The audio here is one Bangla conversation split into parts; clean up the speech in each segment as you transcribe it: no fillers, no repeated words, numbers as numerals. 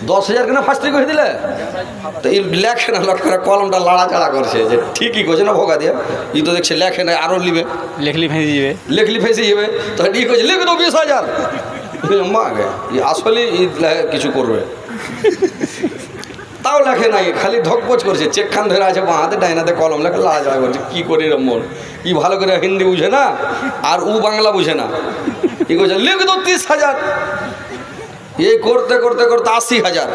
10,000 কেন ফার্স্ট করে দিলে তো এই লেখে না লক্ষ করে কলমটা লাড়াচাড়া করছে যে ঠিকই করছে না ভোগা দিয়ে ই তো দেখছে লেখে না আরও লিবে লেখলি ফেঁসে যাবে লেখলি ফেঁসে যাবে তো ই করছে লিখে তো 20,000 মা গে আসলে ই কিছু করবে তাও লেখে নাই খালি ধকপচ করছে চেকখান ধরে আছে বাঁহাতে ডাইনাতে কলম লেখে লাড়াচাড়া করছে কী করি রে মন ই ভালো করে হিন্দি বুঝে না আর ও বাংলা বুঝে না ই করছে লিখে তো 30,000 এই করতে করতে করতে 80,000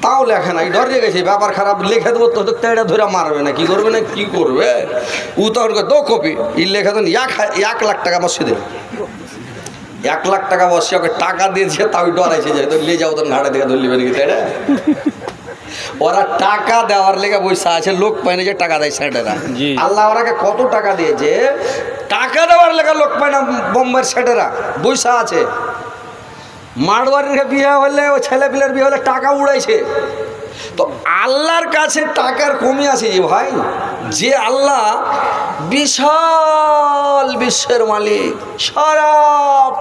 তাও লেখে না ডরে গেছে ব্যাপার খারাপ লিখে দেবো তো তেড়ে ধরে মারবে না কি করবে না কি করবে ও তখন দো কপি ই লেখে দেন 1 লাখ টাকা বসে দিল 1 লাখ টাকা বসে ওকে টাকা দিয়েছে তাও ডরাইছে যে তো নিয়ে যাও তো ঘাড়ে দিকে ধরলিবে নাকি তেড়ে ওরা টাকা দেওয়ার লেগে বৈশা আছে লোক পায় না যে টাকা দেয় সেটেরা আল্লাহ ওরাকে কত টাকা দিয়েছে টাকা দেওয়ার লেগে লোক পায় না বোম্বের সেটেরা বৈশা আছে মারওয়ারির বিয়ে হলে ও ছেলে পিলের বিয়ে হলে টাকা উড়াইছে তো আল্লাহর কাছে টাকার কমি আছে যে ভাই যে আল্লাহ বিশাল বিশ্বের মালিক সারা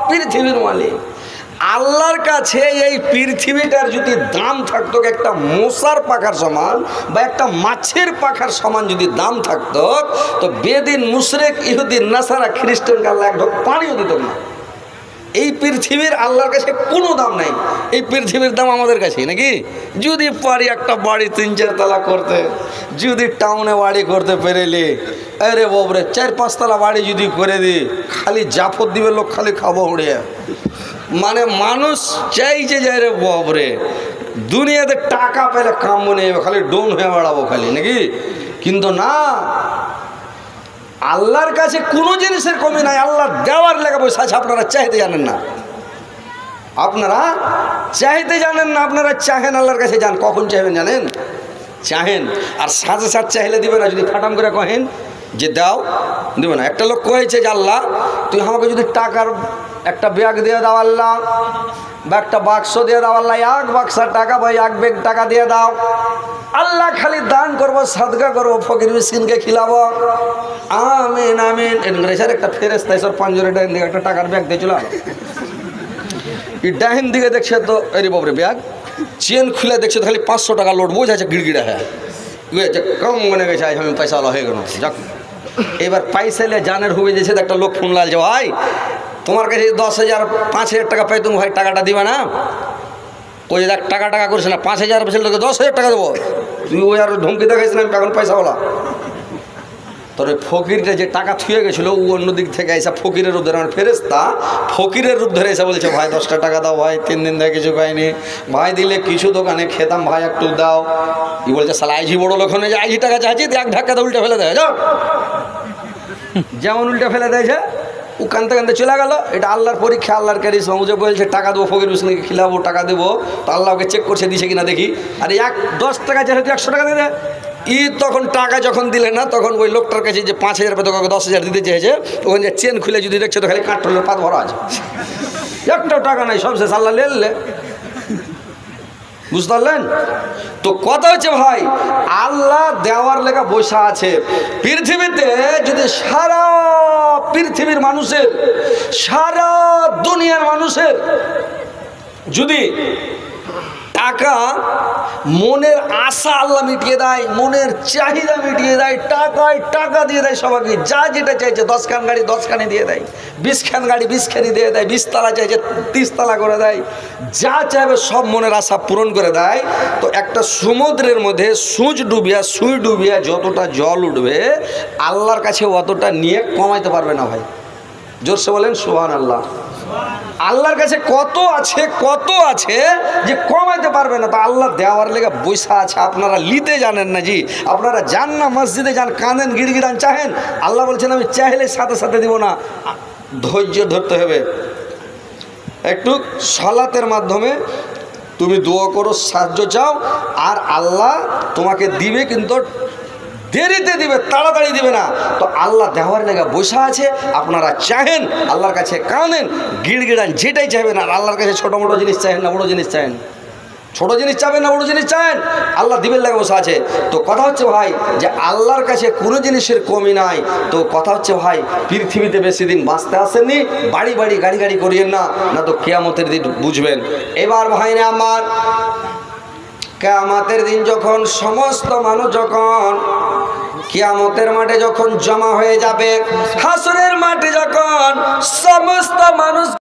পৃথিবীর মালিক আল্লাহর কাছে এই পৃথিবীটার যদি দাম থাকতো একটা মশার পাখার সমান বা একটা মাছের পাখার সমান যদি দাম থাকতো তো বেদিন মুশরিক ইহুদিন নাসারা খ্রিস্টানকে আল্লাহ এক ঢোক পানিও দিত না এই পৃথিবীর আল্লাহর কাছে কোনো দাম নাই এই পৃথিবীর দাম আমাদের কাছেই নাকি যদি পারি একটা বাড়ি 3-4 তলা করতে যদি টাউনে বাড়ি করতে পেরেলে আরে বাবরে 4-5 তলা বাড়ি যদি করে দিই খালি জাফর দিবে লোক খালি খাবো উড়িয়ে মানে মানুষ চাইছে যে রে বাবরে দুনিয়াতে টাকা পেলে কাম নেই খালি ডোন হয়ে বেড়াবো খালি নাকি কিন্তু না আল্লাহর কাছে কোনো জিনিসের কমি নাই আল্লাহ দেওয়ার লেগে বসে আছে আপনারা চাইতে জানেন না আপনারা চাইতে জানেন না আপনারা চাহেন আল্লাহর কাছে যান কখন চাইবেন জানেন চাহেন আর সাথে সাথে চাইলে দিবে না যদি ফাটাম করে কহেন যে দাও দেবে না একটা লোক কয়েছে যে আল্লাহ তুই আমাকে যদি টাকার একটা ব্যাগ দিয়ে দাও আল্লাহ বা একটা বাক্স দিয়ে দাও আল্লাহ 1 বাক্সা টাকা বা 1 ব্যাগ টাকা দিয়ে দাও আল্লাহ খালি দান করবো সাদকা করবো ফকির মিসকিনকে খিলাবো আমিন আমিন স্যার একটা ফেরেস্তা স্যার পাঞ্জরে ডাইন দিকে একটা টাকার ব্যাগ দিয়ে চলে এই ডাইন দিকে দেখছে তো আরে বাবরে ব্যাগ চেন খুলে দেখছে তো খালি 500 টাকা লোড বোঝা আছে গিড়গিড়া হ্যাঁ কম মনে গেছে আজ আমি পয়সা হয়ে গেল যাক এবার পয়সা নিয়ে জানের হয়ে যেছে একটা লোক ফোন লাল যে ভাই তোমার কাছে 10,000 5,000 টাকা পাই তুমি ভাই টাকাটা দিবা না ওই দেখ টাকা টাকা করছে না 5,000 পেছনে তোকে 10,000 টাকা দেবো তুই ওই আর ধমকি দেখাইছ না আমি এখন পয়সাওয়ালা তোর ওই ফকিরটা যে টাকা থুয়ে গেছিলো ও অন্যদিক থেকে এসে ফকিরের রূপ ধরে আমার ফেরেস্তা ফকিরের রূপ ধরে এসে বলছে ভাই 10টা টাকা দাও ভাই 3 দিন ধরে কিছু খাইনি ভাই দিলে কিছু দোকানে খেতাম ভাই একটু দাও ই বলছে শালা আইজি বড় লোক যে আইজি টাকা চাইছি এক ধাক্কাতে উল্টে ফেলে দেয় যাও যেমন উল্টে ফেলে দেয়ছে ও কানতে কানতে চলে গেল এটা আল্লাহর পরীক্ষা আল্লাহর কারিশমা ও যে বলছে টাকা দেবো ফকির হোসেনকে খিলাবো টাকা দেবো তো আল্লাহ ওকে চেক করছে দিছে কিনা দেখি আর 10 টাকা যেহেতু 100 টাকা দিয়ে দেয় তখন টাকা যখন দিলে না তখন ওই লোকটার কাছে যে 5,000 টাকা তোকে 10,000 দিতে চেয়েছে ওখানে যে চেন খুলে যদি দেখছে তো খালি কাঠলের পাত ভরা আছে একটাও টাকা নাই সব শেষ আল্লাহ লেলে বুঝতে পারলেন তো কথা হচ্ছে ভাই আল্লাহ দেওয়ার লেখা বসা আছে পৃথিবীতে যদি সারা পৃথিবীর মানুষের সারা দুনিয়ার মানুষের যদি টাকা মনের আশা আল্লাহ মিটিয়ে দেয় মনের চাহিদা মিটিয়ে দেয় টাকায় টাকা দিয়ে দেয় সবাইকে যা যেটা চাইছে 10 খান গাড়ি 10 খানি দিয়ে দেয় 20 খান গাড়ি 20 খানি দিয়ে দেয় 20 তলা চাইছে 30 তলা করে দেয় যা চাইবে সব মনের আশা পূরণ করে দেয় তো একটা সমুদ্রের মধ্যে সুই ডুবিয়া যতটা জল উঠবে আল্লাহর কাছে অতটা নিয়ে কমাইতে পারবে না ভাই জোরসে বলেন সুবহানাল্লাহ আল্লাহর কাছে কত আছে যে কমাইতে পারবে না তো আল্লাহ দেওয়ার লেগে বৈশা আছে আপনারা লিতে জানেন না জি আপনারা যান না মসজিদে যান কাঁদেন গিড়গিড়ান চাহেন আল্লাহ বলছেন আমি চাইলে সাথে সাথে দিব না ধৈর্য ধরতে হবে একটু সালাতের মাধ্যমে তুমি দোয়া করো সাহায্য চাও আর আল্লাহ তোমাকে দিবে কিন্তু দেরিতে দিবে তাড়াতাড়ি দিবে না তো আল্লাহ দেওয়ার লেগে বসা আছে আপনারা চাহেন আল্লাহর কাছে কাঁদেন গিড়গিড়ান যেটাই চাইবেন আর আল্লাহর কাছে ছোটো মোটো জিনিস চাহেন না বড়ো জিনিস চাহেন ছোটো জিনিস চাবেন না বড়ো জিনিস চাহেন আল্লাহ দিবের লেগে বসা আছে তো কথা হচ্ছে ভাই যে আল্লাহর কাছে কোনো জিনিসের কমি নাই তো কথা হচ্ছে ভাই পৃথিবীতে বেশি দিন বাঁচতে আসেননি বাড়ি গাড়ি করিয়েন না তো কিয়ামতের দিন বুঝবেন এবার ভাই না আমার কিয়ামতের দিন যখন সমস্ত মানুষ যখন কিয়ামতের মাঠে যখন জমা হয়ে যাবে, হাসরের মাঠে যখন সমস্ত মানুষ